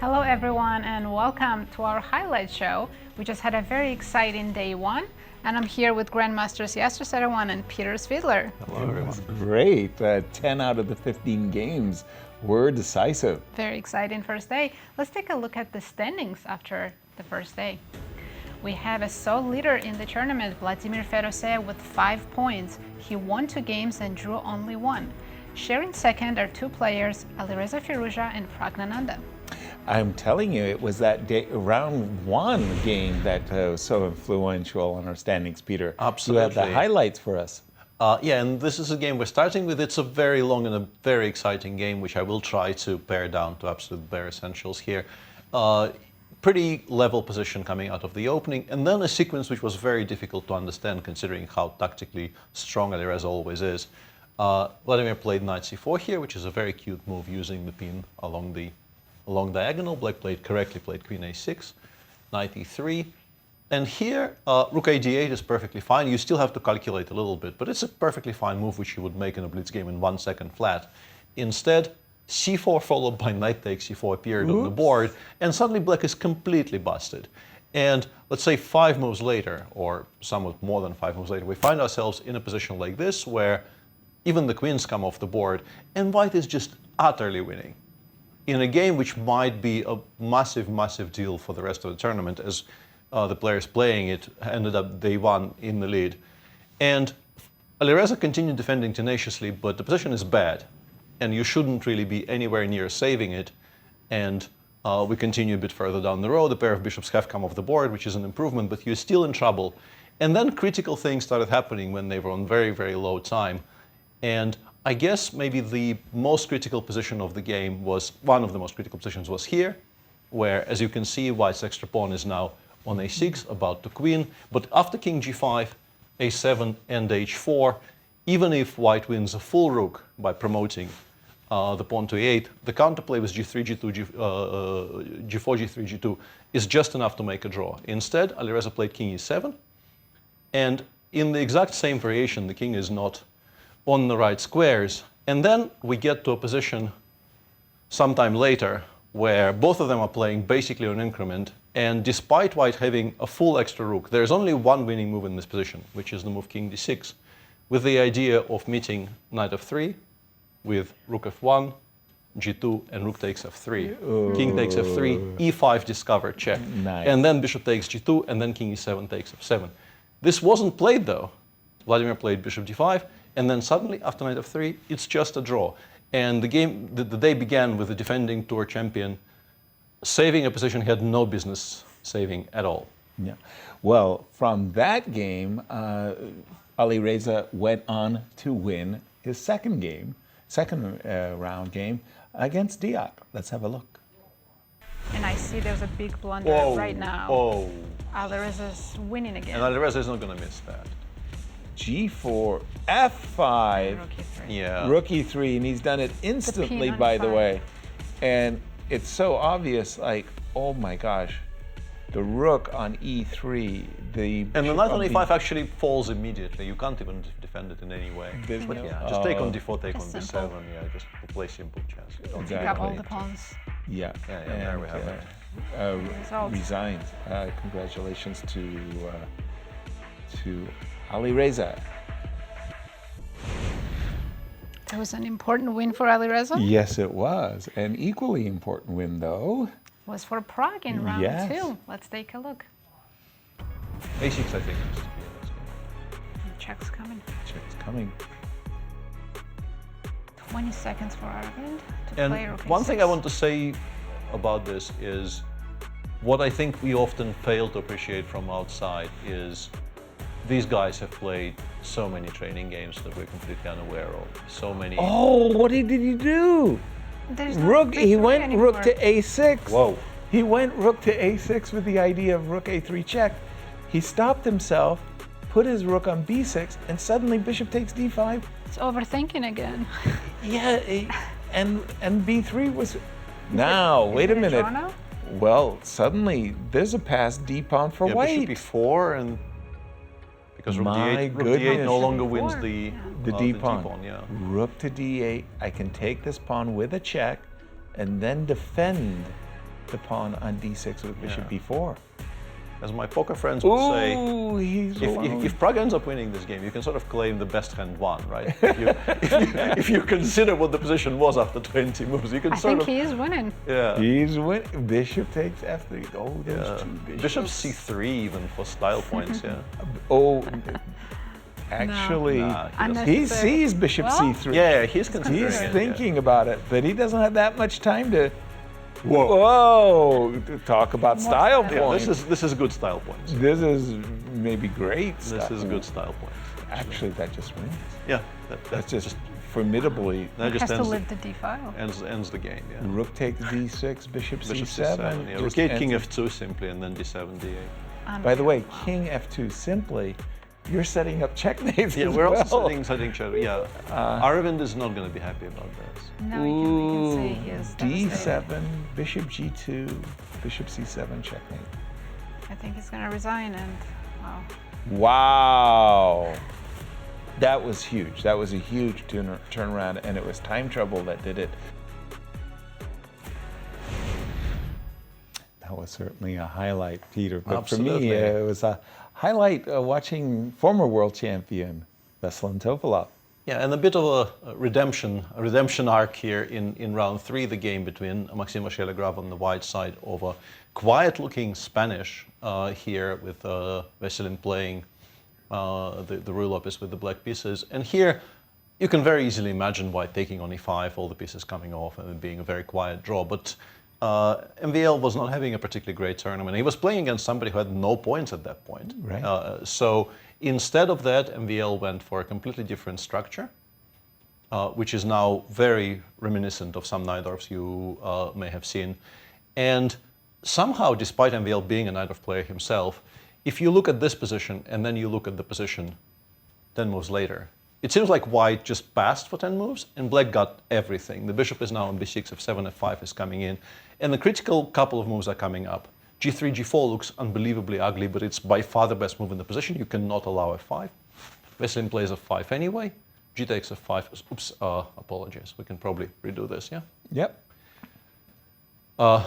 Hello everyone and welcome to our highlight show. We just had a very exciting day one and I'm here with Grandmasters Yasser, Seirawan and Peter Svidler. Hello everyone. It was great. 10 out of the 15 games were decisive. Very exciting first day. Let's take a look at the standings after the first day. We have a sole leader in the tournament, Vladimir Fedoseev, with 5 points. He won 2 games and drew only 1. Sharing second are 2 players, Alireza Firouzja and Pragnananda. I'm telling you, it was that day, round 1 game that was so influential on our standings, Peter. Absolutely. You have the highlights for us. Yeah, and this is a game we're starting with. It's a very long and a very exciting game, which I will try to pare down to absolute bare essentials here. Pretty level position coming out of the opening, and then a sequence which was very difficult to understand considering how tactically strong Alireza always is. Vladimir played knight c4 here, which is a very cute move using the pin along diagonal. Black correctly played queen a6, knight e3. And here, rook a d8 is perfectly fine. You still have to calculate a little bit, but it's a perfectly fine move which you would make in a blitz game in 1 second flat. Instead, c4 followed by knight takes c4 appeared on the board, and suddenly black is completely busted. And let's say 5 moves later, or somewhat more than 5 moves later, we find ourselves in a position like this where even the queens come off the board, and white is just utterly winning in a game which might be a massive, massive deal for the rest of the tournament, as the players playing it ended up day 1 in the lead. And Alireza continued defending tenaciously, but the position is bad, and you shouldn't really be anywhere near saving it. And we continue a bit further down the road. A pair of bishops have come off the board, which is an improvement, but you're still in trouble. And then critical things started happening when they were on very, very low time. And I guess maybe the most critical position of the game was, one of the most critical positions was here, where, as you can see, white's extra pawn is now on a6, about to queen. But after king g5, a7 and h4, even if white wins a full rook by promoting the pawn to a8, the counterplay with g3, g2, g4, g3, g2 is just enough to make a draw. Instead, Alireza played king e7, and in the exact same variation, the king is not on the right squares. And then we get to a position sometime later where both of them are playing basically on increment, and despite white having a full extra rook, there's only one winning move in this position, which is the move king d6, with the idea of meeting knight f3 with rook f1, g2, and rook takes f3. Ooh. King takes f3, e5 discover, check. Nice. And then bishop takes g2, and then king e7 takes f7. This wasn't played though. Vladimir played bishop d5, and then suddenly, after knight f3, it's just a draw. And the game, the day began with the defending tour champion saving a position he had no business saving at all. Yeah. Well, from that game, Alireza went on to win his second round game against Diak. Let's have a look. And I see there's a big blunder right now. Oh. Alireza's winning again. And Alireza is not going to miss that. G4, F5, Rook e3. Yeah. Rook E3, and he's done it instantly, on by the 5. way. And it's so obvious, like, oh my gosh, the rook on E3, And the knight on e5 actually falls immediately. You can't even defend it in any way. There's But no- yeah, just take on d4, take Just on simple. d7. Yeah, just play simple chess. Pick Exactly. up all the pawns. Yeah, Yeah, there we have it. Results. Resigned. Congratulations to Alireza. That was an important win for Alireza. Yes, it was. An equally important win, though. Was for Prague in round Yes. 2. Let's take a look. a6, I think, has to be in this game. Check's coming. Check's coming. 20 seconds for Arvind to play And rook one thing I a6. want to say about this is what I think we often fail to appreciate from outside is these guys have played so many training games that we're completely unaware of. So many. Oh, what did he do? There's no Rook, he B3 went anymore. rook to a6. Whoa. He went rook to a6 with the idea of rook a3 check. He stopped himself, put his rook on b6, and suddenly bishop takes d5. It's overthinking again. Yeah, and b3 was... Now, wait a Is it minute. draw now? Well, suddenly there's a pass d pawn for Yeah, white. bishop e4, and because rook My d8, rook d8 goodness. no longer Bishop wins e4, the The uh, d the pawn. yeah. Rook to d8. I can take this pawn with a check and then defend the pawn on d6 with bishop b4. As my poker friends would say, Ooh, he's alone. if Prague ends up winning this game, you can sort of claim the best hand won, right? If you consider what the position was after 20 moves, you can I think he is winning. Yeah. He's winning. Bishop takes f3. Oh, there's two bishops. Bishop c3 even for style points, yeah. Oh, actually, he sees bishop c3. Yeah, he's considering He's it, thinking about it, but he doesn't have that much time to. Whoa! Talk about style points. This is good style points. This is maybe great. This is good style points. Actually, that just wins. Yeah, That's just formidably. that He just has to ends live the d file. ends the game. Yeah. Rook takes d6, bishop Bishop c7. c7. Yeah. just Rook 8, king ends- f2 simply, and then d7, d8. By the way, king f2 simply. You're setting up checkmates. Yeah, as we're well. also setting check. Yeah, Aravind is not going to be happy about this. No, we can see he is devastated. d7, bishop g2, bishop c7, checkmate. I think he's gonna resign and wow. Wow. That was huge. That was a huge turnaround, and it was time trouble that did it. That was certainly a highlight, Peter. But for me, Absolutely. it was a highlight watching former world champion Veselin Topalov. Yeah, and a bit of a redemption arc here in round 3, the game between Maxim Shelegrov on the white side over quiet-looking Spanish here with Veselin playing the Ruy Lopez with the black pieces. And here you can very easily imagine white taking on e5, all the pieces coming off and it being a very quiet draw. But MVL was not having a particularly great tournament. He was playing against somebody who had no points at that point. Right. So instead of that, MVL went for a completely different structure, which is now very reminiscent of some Najdorfs you may have seen. And somehow, despite MVL being a Najdorf player himself, if you look at this position and then you look at the position 10 moves later, it seems like white just passed for 10 moves and black got everything. The bishop is now on b6, f7, f5 is coming in, and the critical couple of moves are coming up. g3, g4 looks unbelievably ugly, but it's by far the best move in the position. You cannot allow f5. Veselin plays f5 anyway. G takes f5. Oops, apologies. We can probably redo this, yeah? Yep. G3,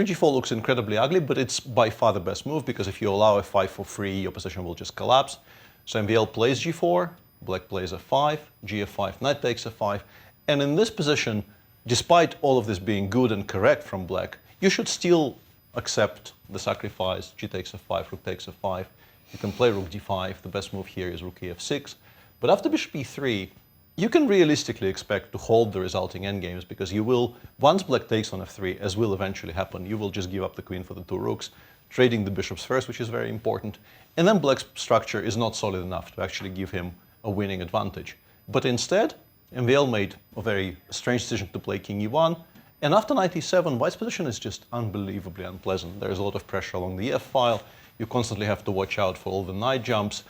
g4 looks incredibly ugly, but it's by far the best move because if you allow f5 for free, your position will just collapse. So MVL plays g4, black plays f5, gf5, knight takes f5. And in this position, despite all of this being good and correct from black, you should still accept the sacrifice. G takes f5, rook takes f5. You can play rook d5. The best move here is rook e6. But after bishop e3, you can realistically expect to hold the resulting endgames because you will, once black takes on f3, as will eventually happen, you will just give up the queen for the two rooks, trading the bishops first, which is very important. And then black's structure is not solid enough to actually give him a winning advantage. But instead, MVL made a very strange decision to play king e1. And after knight e7, white's position is just unbelievably unpleasant. There's a lot of pressure along the f-file. You constantly have to watch out for all the knight jumps.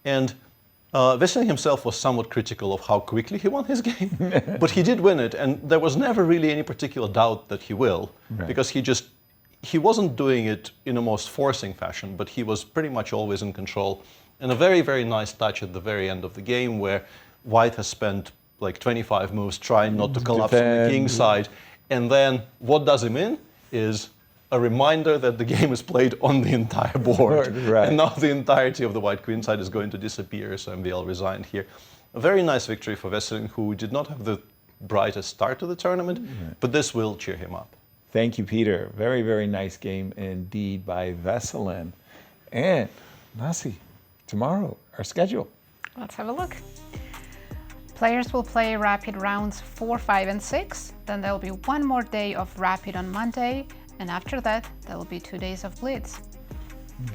And Veselin himself was somewhat critical of how quickly he won his game, but he did win it, and there was never really any particular doubt that he will, because he wasn't doing it in a most forcing fashion, but he was pretty much always in control. And a very, very nice touch at the very end of the game where white has spent like 25 moves trying not to collapse on the king side, and then what does him in is a reminder that the game is played on the entire board. Right. And now the entirety of the white queen side is going to disappear, so MVL resigned here. A very nice victory for Veselin, who did not have the brightest start to the tournament, but this will cheer him up. Thank you, Peter. Very, very nice game indeed by Veselin. And Nazi, tomorrow, our schedule. Let's have a look. Players will play rapid rounds 4, 5, and 6. Then there will be one more day of rapid on Monday. And after that, there will be 2 days of blitz.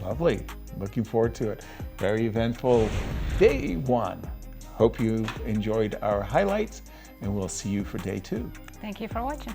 Lovely. Looking forward to it. Very eventful day 1. Hope you enjoyed our highlights, and we'll see you for day 2. Thank you for watching.